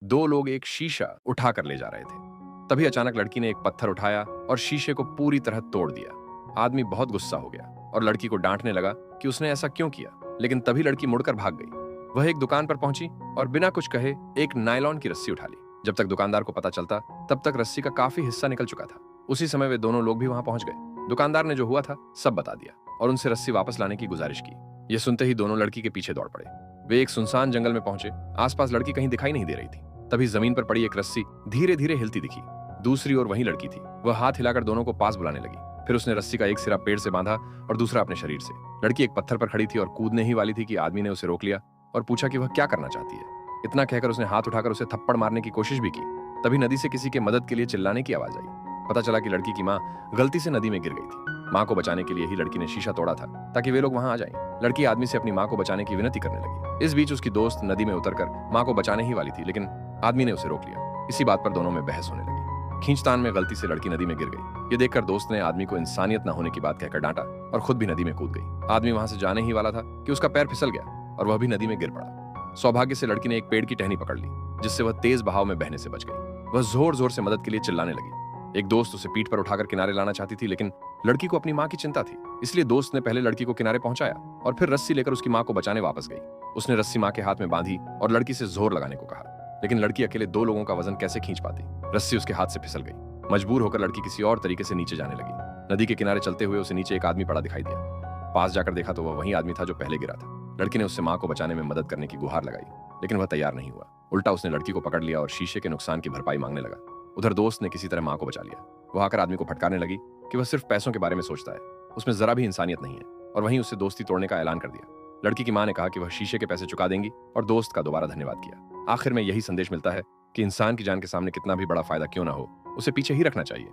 दो लोग एक शीशा उठा कर ले जा रहे थे। तभी अचानक लड़की ने एक पत्थर उठाया और शीशे को पूरी तरह तोड़ दिया। आदमी बहुत गुस्सा हो गया और लड़की को डांटने लगा कि उसने ऐसा क्यों किया, लेकिन तभी लड़की मुड़कर भाग गई। वह एक दुकान पर पहुंची और बिना कुछ कहे एक नायलॉन की रस्सी उठा ली। जब तक दुकानदार को पता चलता, तब तक रस्सी का काफी हिस्सा निकल चुका था। उसी समय वे दोनों लोग भी वहां पहुंच गए। दुकानदार ने जो हुआ था सब बता दिया और उनसे रस्सी वापस लाने की गुजारिश की। यह सुनते ही दोनों लड़की के पीछे दौड़ पड़े। वे एक सुनसान जंगल में पहुंचे। आसपास लड़की कहीं दिखाई नहीं दे रही थी। तभी जमीन पर पड़ी एक रस्सी धीरे धीरे हिलती दिखी। दूसरी ओर वही लड़की थी। वह हाथ हिलाकर दोनों को पास बुलाने लगी। फिर उसने रस्सी का एक सिरा पेड़ से बांधा और दूसरा अपने शरीर से। लड़की एक पत्थर पर खड़ी थी और कूदने ही वाली थी कि आदमी ने उसे रोक लिया और पूछा कि वह क्या करना चाहती है। इतना कहकर उसने हाथ उठाकर उसे थप्पड़ मारने की कोशिश भी की। तभी नदी से किसी के मदद के लिए चिल्लाने की आवाज आई। पता चला कि लड़की की माँ गलती से नदी में गिर गई थी। माँ को बचाने के लिए ही लड़की ने शीशा तोड़ा था ताकि वे लोग वहां आ जाएं। लड़की आदमी से अपनी माँ को बचाने की विनती करने लगी। इस बीच उसकी दोस्त नदी में उतरकर माँ को बचाने ही वाली थी, लेकिन आदमी ने उसे रोक लिया। इसी बात पर दोनों में बहस होने लगी। खींचतान में गलती से लड़की नदी में गिर गई। ये देखकर दोस्त ने आदमी को इंसानियत न होने की बात कहकर डांटा और खुद भी नदी में कूद गई। आदमी वहां से जाने ही वाला था कि उसका पैर फिसल गया और वह भी नदी में गिर पड़ा। सौभाग्य से लड़की ने एक पेड़ की टहनी पकड़ ली, जिससे वह तेज बहाव में बहने से बच गई। वह जोर जोर से मदद के लिए चिल्लाने लगी। एक दोस्त उसे पीठ पर उठाकर किनारे लाना चाहती थी, लेकिन लड़की को अपनी माँ की चिंता थी। इसलिए दोस्त ने पहले लड़की को किनारे पहुंचाया और फिर रस्सी लेकर उसकी माँ को बचाने वापस गई। उसने रस्सी माँ के हाथ में बांधी और लड़की से जोर लगाने को कहा, लेकिन लड़की अकेले दो लोगों का वजन कैसे खींच पाती। रस्सी उसके हाथ से फिसल गई। मजबूर होकर लड़की किसी और तरीके से नीचे जाने लगी। नदी के किनारे चलते हुए उसे नीचे एक आदमी पड़ा दिखाई दिया। पास जाकर देखा तो वह वही आदमी था जो पहले गिरा था। लड़की ने उससे माँ को बचाने में मदद करने की गुहार लगाई, लेकिन वह तैयार नहीं हुआ। उल्टा उसने लड़की को पकड़ लिया और शीशे के नुकसान की भरपाई मांगने लगा। उधर दोस्त ने किसी तरह माँ को बचा लिया। वह आकर आदमी को फटकारने लगी कि वह सिर्फ पैसों के बारे में सोचता है, उसमें जरा भी इंसानियत नहीं है, और वहीं उससे दोस्ती तोड़ने का ऐलान कर दिया। लड़की की माँ ने कहा कि वह शीशे के पैसे चुका देंगी और दोस्त का दोबारा धन्यवाद किया। आखिर में यही संदेश मिलता है कि इंसान की जान के सामने कितना भी बड़ा फायदा क्यों ना हो, उसे पीछे ही रखना चाहिए।